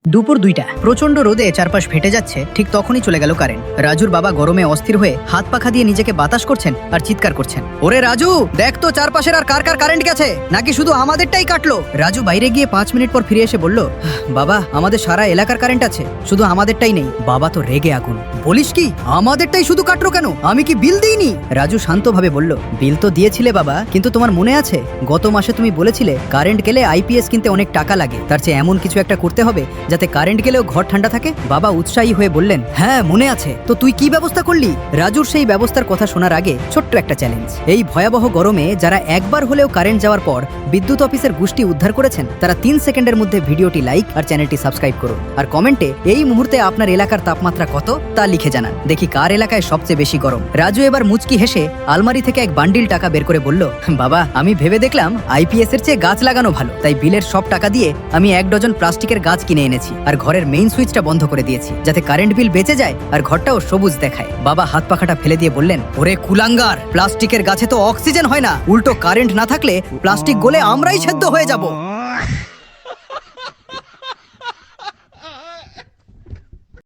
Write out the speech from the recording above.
দুপুর 2টা প্রচন্ড রোদে চারপাশ ফেটে যাচ্ছে। ঠিক তখনই চলে গেল কারেন্ট। রাজুর বাবা গরমে অস্থির হয়ে হাত পাখা দিয়ে নিজেকে বাতাস করছেন আর চিৎকার করছেন, ওরে রাজু, দেখ তো চারপাশের আর কার কার কারেন্ট গেছে, নাকি শুধু আমাদেরটাই কাটলো। রাজু বাইরে গিয়ে 5 মিনিট পর ফিরে এসে বলল, বাবা, আমাদের সারা এলাকার কারেন্ট আছে, শুধু আমাদেরটাই নেই। বাবা তো রেগে আগুন, বলিস কি, আমাদেরটাই শুধু কাটলো কেন? আমি কি বিল দিইনি? রাজু শান্তভাবে বলল, বিল তো দিয়েছিলে বাবা, কিন্তু তোমার মনে আছে গত মাসে তুমি বলেছিলে কারেন্ট গেলে আইপিএস কিনতে অনেক টাকা লাগে, তার চেয়ে এমন কিছু একটা করতে হবে যাতে কারেন্ট গেলেও ঘর ঠান্ডা থাকে। বাবা উৎসাহী হয়ে বললেন, হ্যাঁ মনে আছে, তো তুই কি ব্যবস্থা করলি? রাজুর সেই ব্যবস্থার কথা শোনার আগে ছোট্ট একটা চ্যালেঞ্জ। এই ভয়াবহ গরমে যারা একবার হলেও কারেন্ট যাওয়ার পর বিদ্যুৎ অফিসের গোষ্ঠী উদ্ধার করেছেন, তারা 3 সেকেন্ডের মধ্যে ভিডিওটি লাইক আর চ্যানেলটি সাবস্ক্রাইব করুন, আর কমেন্টে এই মুহূর্তে আপনার এলাকার তাপমাত্রা কত তা লিখে জানান। দেখি কার এলাকায় সবচেয়ে বেশি গরম। রাজু এবার মুচকি হেসে আলমারি থেকে এক বান্ডিল টাকা বের করে বলল, বাবা, আমি ভেবে দেখলাম আইপিএস এর চেয়ে গাছ লাগানো ভালো, তাই বিলের সব টাকা দিয়ে আমি 1 ডজন প্লাস্টিকের গাছ কিনে এনেছি আর ঘরের মেইন সুইচটা বন্ধ করে দিয়েছি, যাতে কারেন্ট বিল বেঁচে যায় আর ঘরটাও সবুজ দেখায়। বাবা হাত পাখাটা ফেলে দিয়ে বললেন, ওরে কুলাঙ্গার, প্লাস্টিকের গাছে তো অক্সিজেন হয় না, উল্টো কারেন্ট না থাকলে প্লাস্টিক গলে আমরাই সেদ্ধ হয়ে যাব।